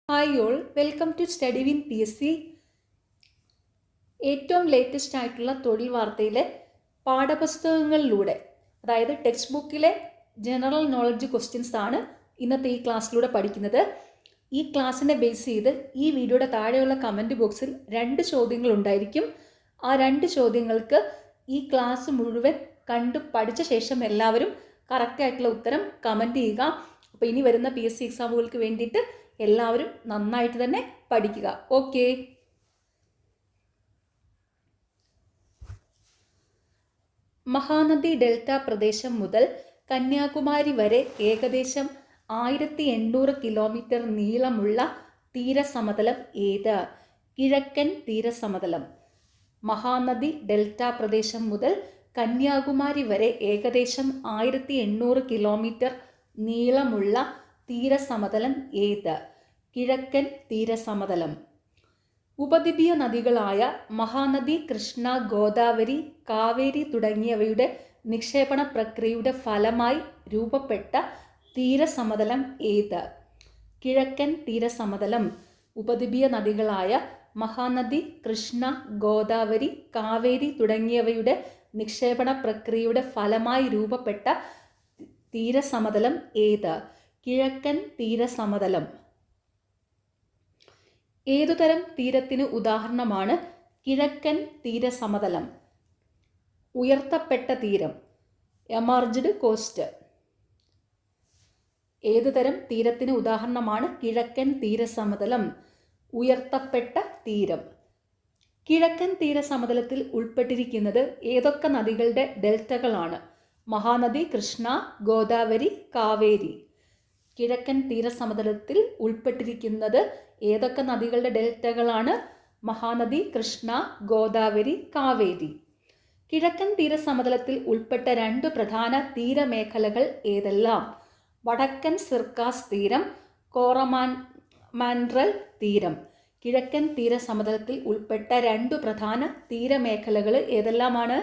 Hi all, welcome to study win PSC. ഏറ്റവും latest ആയിട്ടുള്ള തൊഴിൽ വാർത്തയിലെ പാഠപുസ്തകങ്ങളിലൂടെ, അതായത് ടെക്സ്റ്റ് ബുക്കിലെ ജനറൽ നോളജ് ക്വസ്റ്റ്യൻസ് ആണ് ഇന്നത്തെ ഈ ക്ലാസ്സിലൂടെ പഠിക്കുന്നത്. ഈ ക്ലാസ്സിനെ ബേസ് ചെയ്ത് ഈ വീഡിയോയുടെ താഴെയുള്ള കമൻറ്റ് ബോക്സിൽ 2 ചോദ്യങ്ങൾ ഉണ്ടായിരിക്കും. ആ 2 ചോദ്യങ്ങൾക്ക് ഈ ക്ലാസ് മുഴുവൻ കണ്ടു പഠിച്ച ശേഷം എല്ലാവരും കറക്റ്റായിട്ടുള്ള ഉത്തരം കമൻറ്റ് ചെയ്യുക. അപ്പോൾ ഇനി വരുന്ന PSC എക്സാമുകൾക്ക് വേണ്ടിയിട്ട് എല്ലാവരും നന്നായിട്ട് തന്നെ പഠിക്കുക. ഓക്കെ, മഹാനദി ഡെൽറ്റ പ്രദേശം മുതൽ കന്യാകുമാരി വരെ ഏകദേശം 1800 കിലോമീറ്റർ നീളമുള്ള തീരസമതലം ഏത്? കിഴക്കൻ തീരസമതലം. മഹാനദി ഡെൽറ്റ പ്രദേശം മുതൽ കന്യാകുമാരി വരെ ഏകദേശം 1800 കിലോമീറ്റർ നീളമുള്ള തീരസമതലം ഏത്? കിഴക്കൻ തീരസമതലം. ഉപദ്വീപീയ നദികളായ മഹാനദി, കൃഷ്ണ, ഗോദാവരി, കാവേരി തുടങ്ങിയവയുടെ നിക്ഷേപണ പ്രക്രിയയുടെ ഫലമായി രൂപപ്പെട്ട തീരസമതലം ഏത്? കിഴക്കൻ തീരസമതലം. ഉപദ്വീപീയ നദികളായ മഹാനദി, കൃഷ്ണ, ഗോദാവരി, കാവേരി തുടങ്ങിയവയുടെ നിക്ഷേപണ പ്രക്രിയയുടെ ഫലമായി രൂപപ്പെട്ട തീരസമതലം ഏത്? കിഴക്കൻ തീരസമതലം. ഏതുതരം തീരത്തിന് ഉദാഹരണമാണ് കിഴക്കൻ തീരസമതലം? ഉയർത്തപ്പെട്ട തീരം, എമർജ്ഡ് കോസ്റ്റ്. ഏതുതരം തീരത്തിന് ഉദാഹരണമാണ് കിഴക്കൻ തീരസമതലം? ഉയർത്തപ്പെട്ട തീരം. കിഴക്കൻ തീരസമതലത്തിൽ ഉൾപ്പെട്ടിരിക്കുന്നത് ഏതൊക്കെ നദികളുടെ ഡെൽറ്റകളാണ്? മഹാനദി, കൃഷ്ണ, ഗോദാവരി, കാവേരി. കിഴക്കൻ തീരസമതലത്തിൽ ഉൾപ്പെട്ടിരിക്കുന്നത് ഏതൊക്കെ നദികളുടെ ഡെൽറ്റകളാണ്? മഹാനദി, കൃഷ്ണ, ഗോദാവരി, കാവേരി. കിഴക്കൻ തീരസമതലത്തിൽ ഉൾപ്പെട്ട 2 പ്രധാന തീരമേഖലകൾ ഏതെല്ലാം? വടക്കൻ സിർക്കാസ് തീരം, കോറമാൻഡ്രൽ തീരം. കിഴക്കൻ തീരസമതലത്തിൽ ഉൾപ്പെട്ട 2 പ്രധാന തീരമേഖലകൾ ഏതെല്ലാമാണ്?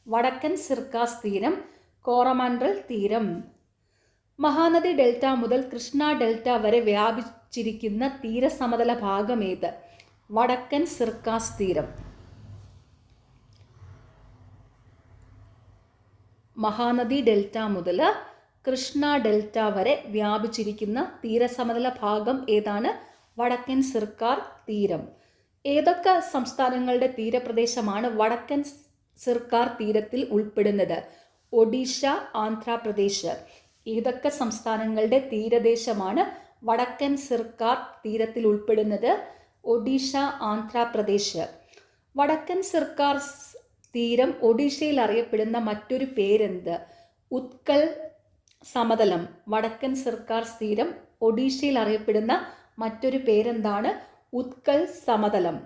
വടക്കൻ സിർക്കാസ് തീരം, കോറമാൻഡ്രൽ തീരം. മഹാനദി ഡെൽറ്റ മുതൽ കൃഷ്ണ ഡെൽറ്റ വരെ വ്യാപിച്ചിരിക്കുന്ന തീരസമതല ഭാഗം ഏത്? വടക്കൻ സിർക്കാസ് തീരം. മഹാനദി ഡെൽറ്റ മുതൽ കൃഷ്ണ ഡെൽറ്റ വരെ വ്യാപിച്ചിരിക്കുന്ന തീരസമതല ഭാഗം ഏതാണ്? വടക്കൻ സിർക്കാർ തീരം. ഏതൊക്കെ സംസ്ഥാനങ്ങളുടെ തീരപ്രദേശമാണ് വടക്കൻ സിർക്കാർ തീരത്തിൽ ഉൾപ്പെടുന്നത്? ഒഡീഷ, ആന്ധ്രാപ്രദേശ്. ഏതൊക്കെ സംസ്ഥാനങ്ങളുടെ തീരദേശമാണ് വടക്കൻ സിർക്കാർ തീരത്തിൽ ഉൾപ്പെടുന്നത്? ഒഡീഷ, ആന്ധ്രാപ്രദേശ്. വടക്കൻ സിർക്കാർ തീരം ഒഡീഷയിൽ അറിയപ്പെടുന്ന മറ്റൊരു പേരെന്ത്? ഉത്കൽ സമതലം. വടക്കൻ സിർക്കാർ തീരം ഒഡീഷയിൽ അറിയപ്പെടുന്ന മറ്റൊരു പേരെന്താണ്? ഉത്കൽ സമതലം.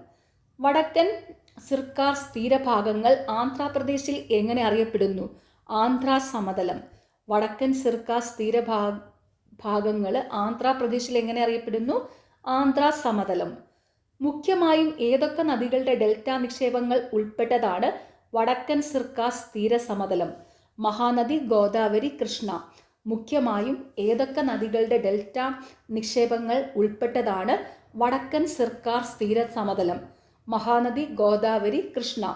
വടക്കൻ സിർക്കാർ തീരഭാഗങ്ങൾ ആന്ധ്രാപ്രദേശിൽ എങ്ങനെ അറിയപ്പെടുന്നു? ആന്ധ്ര സമതലം. വടക്കൻ സിർക്കാസ് തീരഭാഗങ്ങൾ ആന്ധ്രാപ്രദേശിൽ എങ്ങനെ അറിയപ്പെടുന്നു? ആന്ധ്ര സമതലം. മുഖ്യമായും ഏതൊക്കെ നദികളുടെ ഡെൽറ്റ നിക്ഷേപങ്ങൾ ഉൾപ്പെട്ടതാണ് വടക്കൻ സിർക്കാസ് തീരസമതലം? മഹാനദി, ഗോദാവരി, കൃഷ്ണ. മുഖ്യമായും ഏതൊക്കെ നദികളുടെ ഡെൽറ്റ നിക്ഷേപങ്ങൾ ഉൾപ്പെട്ടതാണ് വടക്കൻ സിർക്കാസ് തീരസമതലം? മഹാനദി, ഗോദാവരി, കൃഷ്ണ.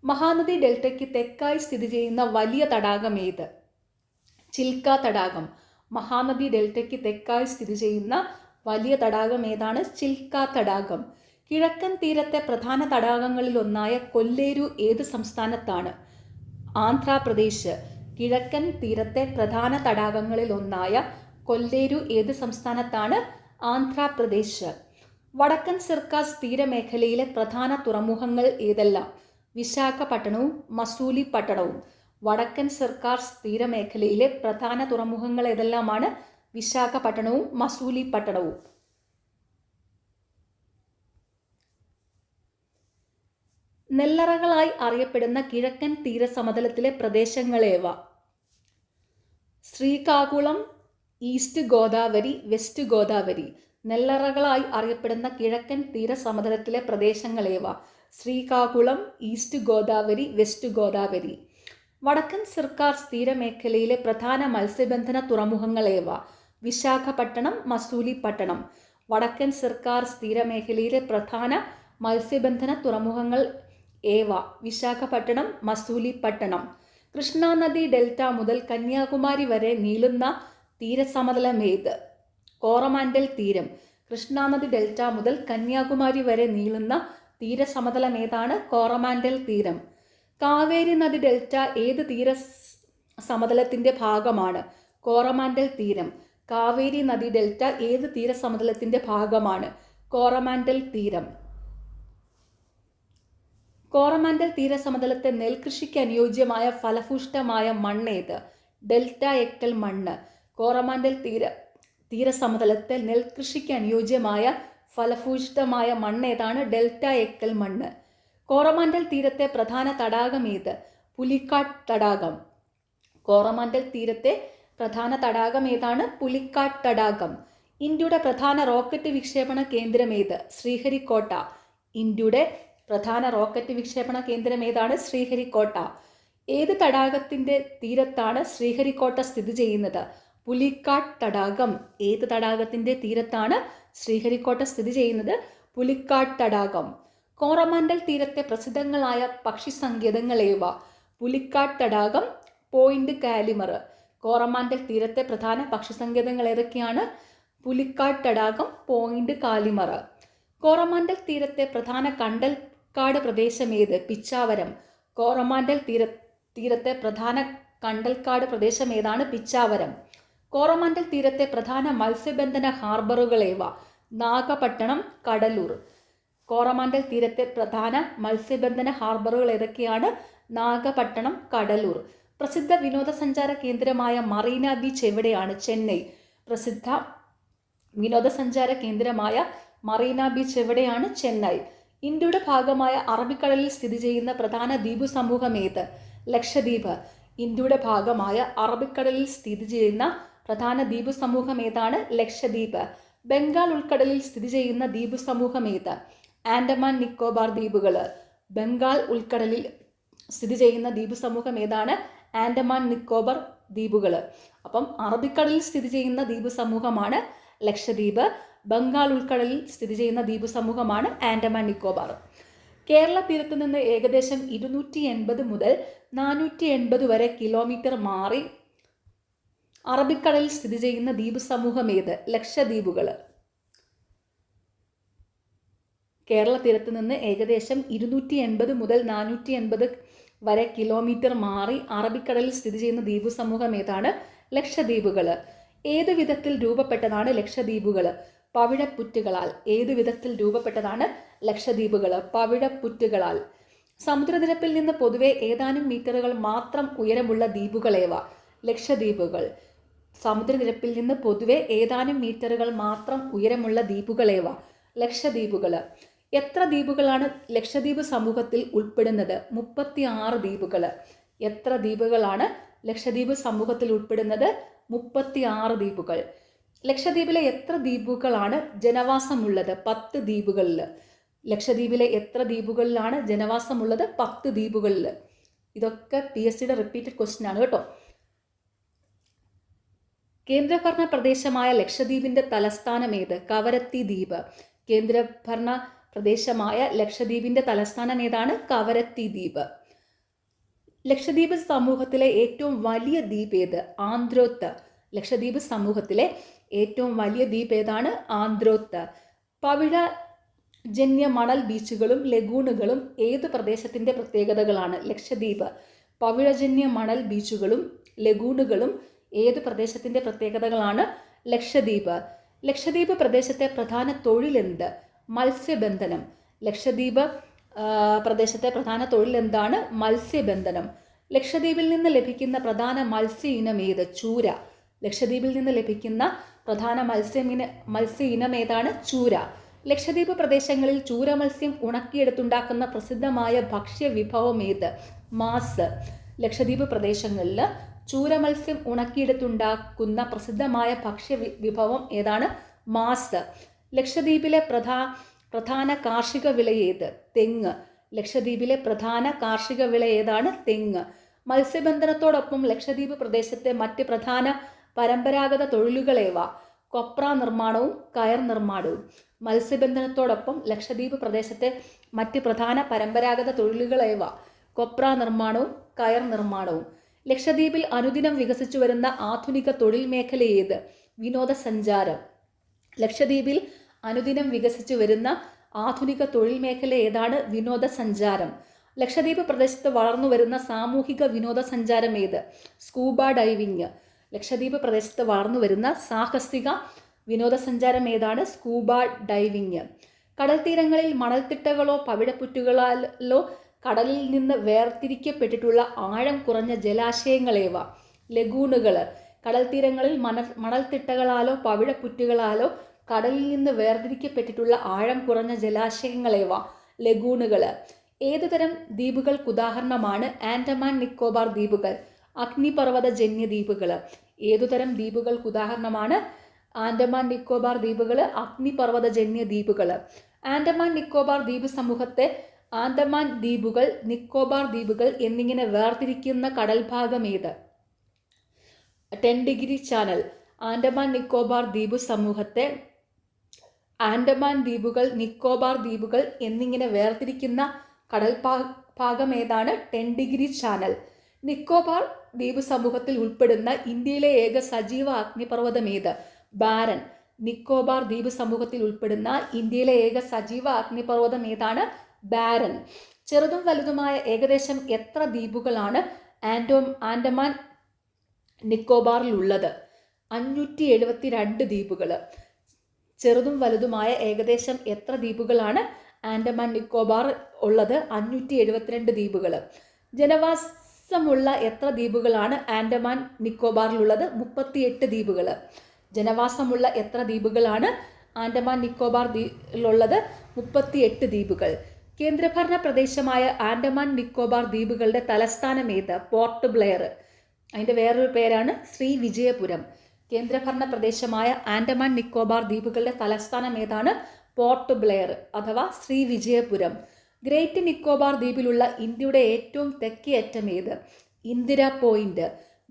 മഹാനദി ഡെൽറ്റയ്ക്ക് തെക്കായി സ്ഥിതി ചെയ്യുന്ന വലിയ തടാകം ഏത്? ചിൽക്ക തടാകം. മഹാനദി ഡെൽറ്റയ്ക്ക് തെക്കായി സ്ഥിതി ചെയ്യുന്ന വലിയ തടാകം ഏതാണ്? ചിൽക്ക തടാകം. കിഴക്കൻ തീരത്തെ പ്രധാന തടാകങ്ങളിലൊന്നായ കൊല്ലേരു ഏത് സംസ്ഥാനത്താണ്? ആന്ധ്രാപ്രദേശ്. കിഴക്കൻ തീരത്തെ പ്രധാന തടാകങ്ങളിലൊന്നായ കൊല്ലേരു ഏത് സംസ്ഥാനത്താണ്? ആന്ധ്രാപ്രദേശ്. വടക്കൻ സിർക്കാസ് തീരമേഖലയിലെ പ്രധാന തുറമുഖങ്ങൾ ഏതെല്ലാം? വിശാഖപട്ടണവും മസൂലിപട്ടണവും. വടക്കൻ സിർക്കാർ തീരമേഖലയിലെ പ്രധാന തുറമുഖങ്ങൾ ഏതെല്ലാമാണ്? വിശാഖപട്ടണവും മസൂലിപട്ടണവും. നെല്ലറകളായി അറിയപ്പെടുന്ന കിഴക്കൻ തീരസമതലത്തിലെ പ്രദേശങ്ങളേവ? Srikakulam, East Godavari, West Godavari. നെല്ലറകളായി അറിയപ്പെടുന്ന കിഴക്കൻ തീരസമതലത്തിലെ പ്രദേശങ്ങളേവ? Srikakulam, East Godavari, West Godavari. വടക്കൻ സിർക്കാർ തീരമേഖലയിലെ പ്രധാന മത്സ്യബന്ധന തുറമുഖങ്ങളേവ? വിശാഖപട്ടണം, മസൂലിപട്ടണം. വടക്കൻ സർക്കാർ സ്ഥിരമേഖലയിലെ പ്രധാന മത്സ്യബന്ധന തുറമുഖങ്ങൾ ഏവ? വിശാഖപട്ടണം, മസൂലിപട്ടണം. കൃഷ്ണാനദി ഡെൽറ്റ മുതൽ കന്യാകുമാരി വരെ നീളുന്ന തീരസമതലമേത്? കോറമാൻഡൽ തീരം. കൃഷ്ണാനദി ഡെൽറ്റ മുതൽ കന്യാകുമാരി വരെ നീളുന്ന തീരസമതലമേതാണ്? കോറമാൻഡൽ തീരം. കാവേരി നദി ഡെൽറ്റ ഏത് തീരസമതലത്തിന്റെ ഭാഗമാണ്? കോറമാൻഡൽ തീരം. കാവേരി നദി ഡെൽറ്റ ഏത് തീരസമതലത്തിന്റെ ഭാഗമാണ്? കോറമാൻഡൽ തീരം. കോറമാൻഡൽ തീരസമതലത്തെ നെൽകൃഷിക്ക് അനുയോജ്യമായ ഫലഭൂഷ്ടമായ മണ്ണേത്? ഡെൽറ്റ എക്കൽ മണ്ണ്. കോറമാൻഡൽ തീരസമതലത്തെ നെൽകൃഷിക്ക് അനുയോജ്യമായ ഫലഭൂഷ്ടമായ മണ്ണേതാണ്? ഡെൽറ്റ എക്കൽ മണ്ണ്. കോറമാൻഡൽ തീരത്തെ പ്രധാന തടാകം ഏത്? പുലിക്കാട്ട് തടാകം. കോറമാൻഡൽ തീരത്തെ പ്രധാന തടാകം ഏതാണ്? പുലിക്കാട്ട് തടാകം. ഇന്ത്യയുടെ പ്രധാന റോക്കറ്റ് വിക്ഷേപണ കേന്ദ്രം ഏത്? ശ്രീഹരിക്കോട്ട. ഇന്ത്യയുടെ പ്രധാന റോക്കറ്റ് വിക്ഷേപണ കേന്ദ്രം ഏതാണ്? ശ്രീഹരിക്കോട്ട. ഏത് തടാകത്തിന്റെ തീരത്താണ് ശ്രീഹരിക്കോട്ട സ്ഥിതി ചെയ്യുന്നത്? പുലിക്കാട്ട് തടാകം. ഏത് തടാകത്തിന്റെ തീരത്താണ് ശ്രീഹരിക്കോട്ട സ്ഥിതി ചെയ്യുന്നത്? പുലിക്കാട്ട് തടാകം. കോറമാൻഡൽ തീരത്തെ പ്രസിദ്ധങ്ങളായ പക്ഷി സങ്കേതങ്ങൾ ഏവ? പുലിക്കാട്ട് തടാകം, പോയിന്റ് കാലിമർ. കോറമാൻഡൽ തീരത്തെ പ്രധാന പക്ഷി സങ്കേതങ്ങൾ ഏതൊക്കെയാണ്? പുലിക്കാട്ട് തടാകം, പോയിന്റ് കാലിമർ. കോറമാൻഡൽ തീരത്തെ പ്രധാന കണ്ടൽക്കാട് പ്രദേശം ഏത്? പിച്ചാവരം. കോറമാൻഡൽ തീരത്തെ പ്രധാന കണ്ടൽക്കാട് പ്രദേശം ഏതാണ്? പിച്ചാവരം. കോറമാൻഡൽ തീരത്തെ പ്രധാന മത്സ്യബന്ധന ഹാർബറുകൾ ഏവ? നാഗപട്ടണം, കടലൂർ. കോറമാൻഡൽ തീരത്തെ പ്രധാന മത്സ്യബന്ധന ഹാർബറുകൾ ഏതൊക്കെയാണ്? നാഗപട്ടണം, കടലൂർ. പ്രസിദ്ധ വിനോദസഞ്ചാര കേന്ദ്രമായ മറീന ബീച്ച് എവിടെയാണ്? ചെന്നൈ. പ്രസിദ്ധ വിനോദസഞ്ചാര കേന്ദ്രമായ മറീന ബീച്ച് എവിടെയാണ്? ചെന്നൈ. ഇന്ത്യയുടെ ഭാഗമായ അറബിക്കടലിൽ സ്ഥിതി ചെയ്യുന്ന പ്രധാന ദ്വീപ് സമൂഹം ഏത്? ലക്ഷദ്വീപ്. ഇന്ത്യയുടെ ഭാഗമായ അറബിക്കടലിൽ സ്ഥിതി ചെയ്യുന്ന പ്രധാന ദ്വീപ് സമൂഹം ഏതാണ്? ലക്ഷദ്വീപ്. ബംഗാൾ ഉൾക്കടലിൽ സ്ഥിതി ചെയ്യുന്ന ദ്വീപ് സമൂഹം ഏത്? ആൻഡമാൻ നിക്കോബാർ ദ്വീപുകൾ. ബംഗാൾ ഉൾക്കടലിൽ സ്ഥിതി ചെയ്യുന്ന ദ്വീപ് സമൂഹം ഏതാണ്? ആൻഡമാൻ നിക്കോബാർ ദ്വീപുകൾ. അപ്പം അറബിക്കടലിൽ സ്ഥിതി ചെയ്യുന്ന ദ്വീപ് സമൂഹമാണ് ലക്ഷദ്വീപ്. ബംഗാൾ ഉൾക്കടലിൽ സ്ഥിതി ചെയ്യുന്ന ദ്വീപ് സമൂഹമാണ് ആൻഡമാൻ നിക്കോബാർ. കേരള തീരത്ത് നിന്ന് ഏകദേശം 280 മുതൽ 480 വരെ കിലോമീറ്റർ മാറി അറബിക്കടലിൽ സ്ഥിതി ചെയ്യുന്ന ദ്വീപ് സമൂഹം ഏത്? ലക്ഷദ്വീപുകൾ. കേരള തീരത്ത് നിന്ന് ഏകദേശം 280 മുതൽ 480 വരെ കിലോമീറ്റർ മാറി അറബിക്കടലിൽ സ്ഥിതി ചെയ്യുന്ന ദ്വീപ് സമൂഹം ഏതാണ്? ലക്ഷദ്വീപുകൾ. ഏത് വിധത്തിൽ രൂപപ്പെട്ടതാണ് ലക്ഷദ്വീപുകൾ? പവിഴപ്പുറ്റുകളാൽ. ഏത് വിധത്തിൽ രൂപപ്പെട്ടതാണ് ലക്ഷദ്വീപുകൾ? പവിഴപ്പുറ്റുകളാൽ. സമുദ്രനിരപ്പിൽ നിന്ന് പൊതുവെ ഏതാനും മീറ്ററുകൾ മാത്രം ഉയരമുള്ള ദ്വീപുകളേവ? ലക്ഷദ്വീപുകൾ. സമുദ്രനിരപ്പിൽ നിന്ന് പൊതുവെ ഏതാനും മീറ്ററുകൾ മാത്രം ഉയരമുള്ള ദ്വീപുകളേവ? ലക്ഷദ്വീപുകൾ. എത്ര ദ്വീപുകളാണ് ലക്ഷദ്വീപ് സമൂഹത്തിൽ ഉൾപ്പെടുന്നത്? 36 ദ്വീപുകൾ. എത്ര ദ്വീപുകളാണ് ലക്ഷദ്വീപ് സമൂഹത്തിൽ ഉൾപ്പെടുന്നത്? 36 ദ്വീപുകൾ. ലക്ഷദ്വീപിലെ എത്ര ദ്വീപുകളാണ് ജനവാസമുള്ളത്? 10 ദ്വീപുകളിൽ. ലക്ഷദ്വീപിലെ എത്ര ദ്വീപുകളിലാണ് ജനവാസമുള്ളത്? 10 ദ്വീപുകളിൽ. ഇതൊക്കെ PSCയുടെ റിപ്പീറ്റഡ് ക്വസ്റ്റ്യൻ ആണ് കേട്ടോ. കേന്ദ്രഭരണ പ്രദേശമായ ലക്ഷദ്വീപിന്റെ തലസ്ഥാനം ഏത്? കവരത്തി ദ്വീപ്. കേന്ദ്രഭരണ പ്രദേശമായ ലക്ഷദ്വീപിന്റെ തലസ്ഥാനം ഏതാണ്? കവരത്തി ദ്വീപ്. ലക്ഷദ്വീപ് സമൂഹത്തിലെ ഏറ്റവും വലിയ ദ്വീപ് ഏത്? ആന്ത്രോത്ത്. ലക്ഷദ്വീപ് സമൂഹത്തിലെ ഏറ്റവും വലിയ ദ്വീപ് ഏതാണ്? ആന്ത്രോത്ത്. പവിഴജന്യ മണൽ ബീച്ചുകളും ലഗൂണുകളും ഏത് പ്രദേശത്തിന്റെ പ്രത്യേകതകളാണ്? ലക്ഷദ്വീപ്. പവിഴജന്യ മണൽ ബീച്ചുകളും ലഗൂണുകളും ഏത് പ്രദേശത്തിന്റെ പ്രത്യേകതകളാണ്? ലക്ഷദ്വീപ്. ലക്ഷദ്വീപ് പ്രദേശത്തെ പ്രധാന തൊഴിൽ എന്ത്? മത്സ്യബന്ധനം. ലക്ഷദ്വീപ് പ്രദേശത്തെ പ്രധാന തൊഴിൽ എന്താണ്? മത്സ്യബന്ധനം. ലക്ഷദ്വീപിൽ നിന്ന് ലഭിക്കുന്ന പ്രധാന മത്സ്യ ഇനം ഏത്? ചൂര. ലക്ഷദ്വീപിൽ നിന്ന് ലഭിക്കുന്ന പ്രധാന മത്സ്യ ഇനം ഏതാണ്? ചൂര. ലക്ഷദ്വീപ് പ്രദേശങ്ങളിൽ ചൂര മത്സ്യം ഉണക്കിയെടുത്തുണ്ടാക്കുന്ന പ്രസിദ്ധമായ ഭക്ഷ്യ വിഭവം ഏത്? മാസ്. ലക്ഷദ്വീപ് പ്രദേശങ്ങളിൽ ചൂര മത്സ്യം ഉണക്കിയെടുത്തുണ്ടാക്കുന്ന പ്രസിദ്ധമായ ഭക്ഷ്യ വിഭവം ഏതാണ്? മാസ്. ലക്ഷദ്വീപിലെ പ്രധാന കാർഷിക വിള ഏത്? തെങ്ങ്. ലക്ഷദ്വീപിലെ പ്രധാന കാർഷിക വിള ഏതാണ്? തെങ്ങ്. മത്സ്യബന്ധനത്തോടൊപ്പം ലക്ഷദ്വീപ് പ്രദേശത്തെ മറ്റ് പ്രധാന പരമ്പരാഗത തൊഴിലുകളേവ? കൊപ്ര നിർമ്മാണവും കയർ നിർമ്മാണവും. മത്സ്യബന്ധനത്തോടൊപ്പം ലക്ഷദ്വീപ് പ്രദേശത്തെ മറ്റ് പ്രധാന പരമ്പരാഗത തൊഴിലുകളേവ കൊപ്ര നിർമ്മാണവും കയർ നിർമ്മാണവും. ലക്ഷദ്വീപിൽ അനുദിനം വികസിച്ചു വരുന്ന ആധുനിക തൊഴിൽ മേഖല ഏത്? വിനോദസഞ്ചാരം. ലക്ഷദ്വീപിൽ അനുദിനം വികസിച്ചു വരുന്ന ആധുനിക തൊഴിൽ മേഖല ഏതാണ്? വിനോദസഞ്ചാരം. ലക്ഷദ്വീപ് പ്രദേശത്ത് വളർന്നു വരുന്ന സാമൂഹിക വിനോദസഞ്ചാരം ഏത്? Scuba diving. ലക്ഷദ്വീപ് പ്രദേശത്ത് വളർന്നു വരുന്ന സാഹസിക വിനോദസഞ്ചാരം ഏതാണ്? Scuba diving. കടൽ തീരങ്ങളിൽ മണൽത്തിട്ടകളോ പവിഴപ്പുറ്റുകളാലോ കടലിൽ നിന്ന് വേർതിരിക്കപ്പെട്ടിട്ടുള്ള ആഴം കുറഞ്ഞ ജലാശയങ്ങളേവ? ലഗൂണുകൾ. കടൽ തീരങ്ങളിൽ മണൽത്തിട്ടകളാലോ പവിഴപ്പുറ്റുകളാലോ കടലിൽ നിന്ന് വേർതിരിക്കപ്പെട്ടിട്ടുള്ള ആഴം കുറഞ്ഞ ജലാശയങ്ങളേവ? ലഗൂണുകൾ. ഏതുതരം ദ്വീപുകൾക്ക് ഉദാഹരണമാണ് ആൻഡമാൻ നിക്കോബാർ ദ്വീപുകൾ? അഗ്നിപർവ്വതജന്യ ദ്വീപുകൾ. ഏതുതരം ദ്വീപുകൾക്ക് ഉദാഹരണമാണ് ആൻഡമാൻ നിക്കോബാർ ദ്വീപുകൾ? അഗ്നിപർവ്വതജന്യ ദ്വീപുകൾ. ആൻഡമാൻ നിക്കോബാർ ദ്വീപ് സമൂഹത്തെ ആൻഡമാൻ ദ്വീപുകൾ, നിക്കോബാർ ദ്വീപുകൾ എന്നിങ്ങനെ വേർതിരിക്കുന്ന കടൽഭാഗം ഏത്? 10 ഡിഗ്രി ചാനൽ. ആൻഡമാൻ നിക്കോബാർ ദ്വീപ് സമൂഹത്തെ ആൻഡമാൻ ദ്വീപുകൾ, നിക്കോബാർ ദ്വീപുകൾ എന്നിങ്ങനെ വേർതിരിക്കുന്ന കടൽ ഭാഗം ഏതാണ്? 10 ഡിഗ്രി ചാനൽ. നിക്കോബാർ ദ്വീപ് സമൂഹത്തിൽ ഉൾപ്പെടുന്ന ഇന്ത്യയിലെ ഏക സജീവ അഗ്നിപർവ്വതം ഏത്? ബാരൻ. നിക്കോബാർ ദ്വീപ് സമൂഹത്തിൽ ഉൾപ്പെടുന്ന ഇന്ത്യയിലെ ഏക സജീവ അഗ്നിപർവ്വതം ഏതാണ്? ബാരൻ. ചെറുതും വലുതുമായ ഏകദേശം എത്ര ദ്വീപുകളാണ് ആൻഡമാൻ നിക്കോബാറിലുള്ളത്? 572 ദ്വീപുകൾ. ചെറുതും വലുതുമായ ഏകദേശം എത്ര ദ്വീപുകളാണ് ആൻഡമാൻ നിക്കോബാർ ഉള്ളത്? 572 ദ്വീപുകൾ. ജനവാസമുള്ള എത്ര ദ്വീപുകളാണ് ആൻഡമാൻ നിക്കോബാറിലുള്ളത്? 38 ദ്വീപുകൾ. ജനവാസമുള്ള എത്ര ദ്വീപുകളാണ് ആൻഡമാൻ നിക്കോബാറിലുള്ളത്? 38 ദ്വീപുകൾ. കേന്ദ്രഭരണ പ്രദേശമായ ആൻഡമാൻ നിക്കോബാർ ദ്വീപുകളുടെ തലസ്ഥാനം ഏത്? പോർട്ട് ബ്ലെയർ. അതിൻ്റെ വേറൊരു പേരാണ് ശ്രീവിജയപുരം. കേന്ദ്രഭരണ പ്രദേശമായ ആൻഡമാൻ നിക്കോബാർ ദ്വീപുകളുടെ തലസ്ഥാനം ഏതാണ്? പോർട്ട് ബ്ലെയർ അഥവാ ശ്രീവിജയപുരം. ഗ്രേറ്റ് നിക്കോബാർ ദ്വീപിലുള്ള ഇന്ത്യയുടെ ഏറ്റവും തെക്കേ അറ്റം ഏത്? ഇന്ദിര പോയിന്റ്.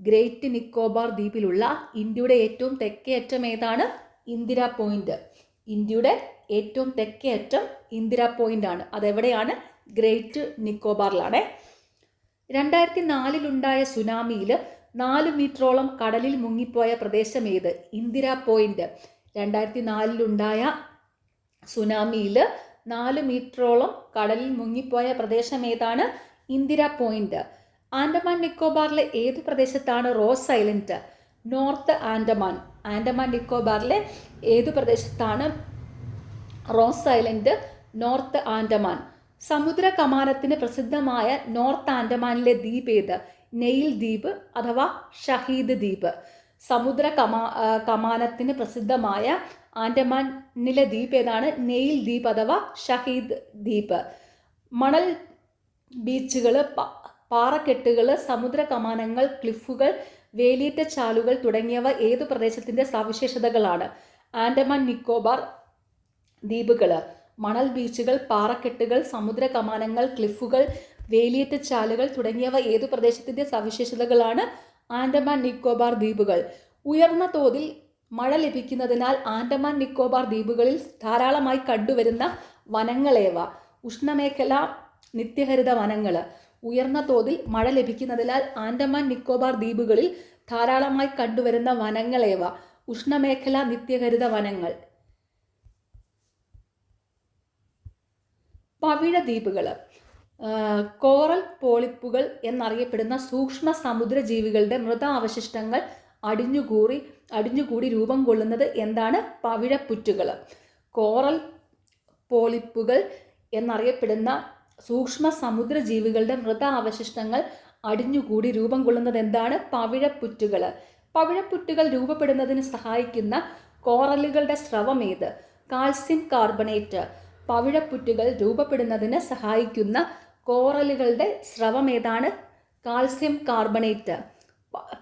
ഗ്രേറ്റ് നിക്കോബാർ ദ്വീപിലുള്ള ഇന്ത്യയുടെ ഏറ്റവും തെക്കേ അറ്റം ഏതാണ്? ഇന്ദിര പോയിന്റ്. ഇന്ത്യയുടെ ഏറ്റവും തെക്കേ അറ്റം ഇന്ദിര പോയിന്റ് ആണ്. അതെവിടെയാണ്? ഗ്രേറ്റ് നിക്കോബാറിലാണ്. 2004 സുനാമിയിൽ 4 മീറ്ററോളം കടലിൽ മുങ്ങിപ്പോയ പ്രദേശം ഏത്? ഇന്ദിര പോയിന്റ്. 2004 സുനാമിയിൽ 4 മീറ്ററോളം കടലിൽ മുങ്ങിപ്പോയ പ്രദേശം ഏതാണ്? ഇന്ദിര പോയിന്റ്. ആൻഡമാൻ നിക്കോബാറിലെ ഏത് പ്രദേശത്താണ് Ross Island? North Andaman. Andaman നിക്കോബാറിലെ ഏത് പ്രദേശത്താണ് റോസ് ഐലൻഡ്? നോർത്ത് ആൻഡമാൻ. സമുദ്ര കമാനത്തിന് പ്രസിദ്ധമായ നോർത്ത് ആൻഡമാനിലെ ദ്വീപ് ഏത്? നെയിൽ ദ്വീപ് അഥവാ ഷഹീദ് ദ്വീപ്. സമുദ്ര കമാനത്തിന് പ്രസിദ്ധമായ ആൻഡമാനിലെ ദ്വീപ് ഏതാണ്? നെയിൽ ദ്വീപ് അഥവാ ഷഹീദ് ദ്വീപ്. മണൽ ബീച്ചുകൾ, പാറക്കെട്ടുകൾ, സമുദ്ര കമാനങ്ങൾ, ക്ലിഫുകൾ, വേലിയേറ്റ ചാലുകൾ തുടങ്ങിയവ ഏതു പ്രദേശത്തിൻ്റെ സവിശേഷതകളാണ്? ആൻഡമാൻ നിക്കോബാർ ദ്വീപുകൾ. മണൽ ബീച്ചുകൾ, പാറക്കെട്ടുകൾ, സമുദ്ര കമാനങ്ങൾ, ക്ലിഫുകൾ, വേലിയേറ്റ ചാലുകൾ തുടങ്ങിയവ ഏതു പ്രദേശത്തിൻ്റെ സവിശേഷതകളാണ്? ആൻഡമാൻ നിക്കോബാർ ദ്വീപുകൾ. ഉയർന്ന തോതിൽ മഴ ലഭിക്കുന്നതിനാൽ ആൻഡമാൻ നിക്കോബാർ ദ്വീപുകളിൽ ധാരാളമായി കണ്ടുവരുന്ന വനങ്ങളേവ? ഉഷ്ണമേഖല നിത്യഹരിത വനങ്ങൾ. ഉയർന്ന തോതിൽ മഴ ലഭിക്കുന്നതിനാൽ ആൻഡമാൻ നിക്കോബാർ ദ്വീപുകളിൽ ധാരാളമായി കണ്ടുവരുന്ന വനങ്ങളേവ? ഉഷ്ണമേഖല നിത്യഹരിത വനങ്ങൾ. പവിഴദ്വീപുകൾ. കോറൽ പോളിപ്പുകൾ എന്നറിയപ്പെടുന്ന സൂക്ഷ്മ സമുദ്രജീവികളുടെ മൃതാവശിഷ്ടങ്ങൾ അടിഞ്ഞുകൂടി രൂപം കൊള്ളുന്നത് എന്താണ്? പവിഴപ്പുറ്റുകൾ. കോറൽ പോളിപ്പുകൾ എന്നറിയപ്പെടുന്ന സൂക്ഷ്മ സമുദ്രജീവികളുടെ മൃതാവശിഷ്ടങ്ങൾ അടിഞ്ഞുകൂടി രൂപം കൊള്ളുന്നത് എന്താണ്? പവിഴപ്പുറ്റുകൾ. പവിഴപ്പുറ്റുകൾ രൂപപ്പെടുന്നതിന് സഹായിക്കുന്ന കോറലുകളുടെ സ്രവം ഏത്? Calcium carbonate. പവിഴപ്പുറ്റുകൾ രൂപപ്പെടുന്നതിന് സഹായിക്കുന്ന കോറലുകളുടെ സ്രവം ഏതാണ്? Calcium carbonate.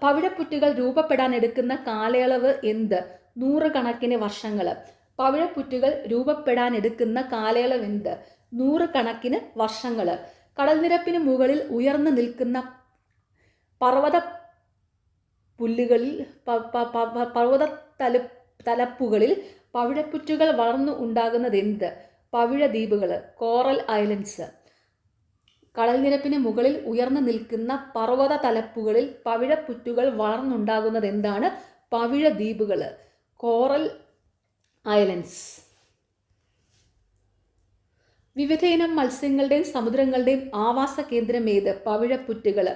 പവിഴപ്പുറ്റുകൾ രൂപപ്പെടാൻ എടുക്കുന്ന കാലയളവ് എന്ത്? 100 കണക്കിന് വർഷങ്ങൾ. പവിഴപ്പുറ്റുകൾ രൂപപ്പെടാൻ എടുക്കുന്ന കാലയളവ് എന്ത്? 100 കണക്കിന് വർഷങ്ങൾ. കടൽനിരപ്പിന് മുകളിൽ ഉയർന്നു നിൽക്കുന്ന പർവ്വത തലപ്പുകളിൽ പവിഴപ്പുറ്റുകൾ വളർന്നു ഉണ്ടാകുന്നത് എന്ത്? പവിഴദ്വീപുകൾ, കോറൽ ഐലൻഡ്സ്. കടൽനിരപ്പിന് മുകളിൽ ഉയർന്നു നിൽക്കുന്ന പർവ്വത തലപ്പുകളിൽ പവിഴപ്പുറ്റുകൾ വളർന്നുണ്ടാകുന്നത് എന്താണ്? പവിഴദ്വീപുകൾ, കോറൽ ഐലൻഡ്സ്. വിവിധയിനം മത്സ്യങ്ങളുടെയും സമുദ്രങ്ങളുടെയും ആവാസ കേന്ദ്രം ഏത്? പവിഴപ്പുറ്റുകൾ.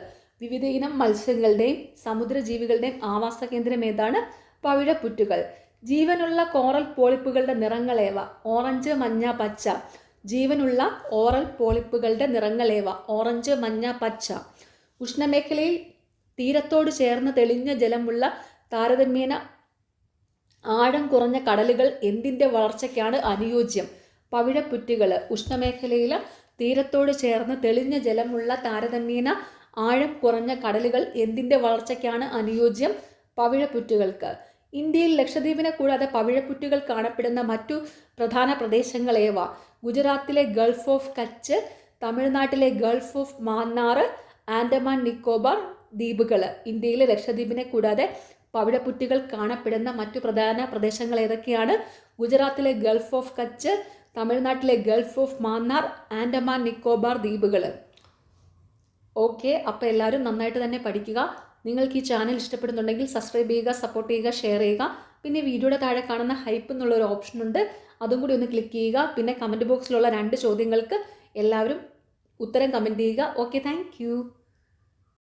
വിവിധയിനം മത്സ്യങ്ങളുടെയും സമുദ്രജീവികളുടെയും ആവാസ കേന്ദ്രം ഏതാണ്? പവിഴപ്പുറ്റുകൾ. ജീവനുള്ള കോറൽ പോളിപ്പുകളുടെ നിറങ്ങളേവ? ഓറഞ്ച്, മഞ്ഞ, പച്ച. ജീവനുള്ള ഓറൽ പോളിപ്പുകളുടെ നിറങ്ങളേവ? ഓറഞ്ച്, മഞ്ഞ, പച്ച. ഉഷ്ണമേഖലയിൽ തീരത്തോട് ചേർന്ന് തെളിഞ്ഞ ജലമുള്ള താരതമ്യേന ആഴം കുറഞ്ഞ കടലുകൾ എന്തിൻ്റെ വളർച്ചയ്ക്കാണ് അനുയോജ്യം? പവിഴപ്പുറ്റുകൾ. ഉഷ്ണമേഖലയിൽ തീരത്തോട് ചേർന്ന് തെളിഞ്ഞ ജലമുള്ള താരതമ്യേന ആഴം കുറഞ്ഞ കടലുകൾ എന്തിൻ്റെ വളർച്ചയ്ക്കാണ് അനുയോജ്യം? പവിഴപ്പുറ്റുകൾക്ക്. ഇന്ത്യയിൽ ലക്ഷദ്വീപിനെ കൂടാതെ പവിഴപ്പുറ്റുകൾ കാണപ്പെടുന്ന മറ്റു പ്രധാന പ്രദേശങ്ങളേവ? ഗുജറാത്തിലെ ഗൾഫ് ഓഫ് കച്ച്, തമിഴ്നാട്ടിലെ ഗൾഫ് ഓഫ് മാന്നാർ, ആൻഡമാൻ നിക്കോബാർ ദ്വീപുകൾ. ഇന്ത്യയിലെ ലക്ഷദ്വീപിനെ കൂടാതെ പവിഴപ്പുറ്റുകൾ കാണപ്പെടുന്ന മറ്റു പ്രധാന പ്രദേശങ്ങൾ ഏതൊക്കെയാണ്? ഗുജറാത്തിലെ ഗൾഫ് ഓഫ് കച്ച്, തമിഴ്നാട്ടിലെ ഗൾഫ് ഓഫ് മാന്നാർ, ആൻഡമാൻ നിക്കോബാർ ദ്വീപുകൾ. ഓക്കെ, അപ്പോൾ എല്ലാവരും നന്നായിട്ട് തന്നെ പഠിക്കുക. നിങ്ങൾക്ക് ഈ ചാനൽ ഇഷ്ടപ്പെടുന്നുണ്ടെങ്കിൽ സബ്സ്ക്രൈബ് ചെയ്യുക, സപ്പോർട്ട് ചെയ്യുക, ഷെയർ ചെയ്യുക. പിന്നെ വീഡിയോയുടെ താഴെ കാണുന്ന ഹൈപ്പ് എന്നുള്ളൊരു ഓപ്ഷൻ ഉണ്ട്, അതും കൂടി ഒന്ന് ക്ലിക്ക് ചെയ്യുക. പിന്നെ കമൻറ്റ് ബോക്സിലുള്ള 2 ചോദ്യങ്ങൾക്ക് എല്ലാവരും ഉത്തരം കമൻറ്റ് ചെയ്യുക. Okay, thank you.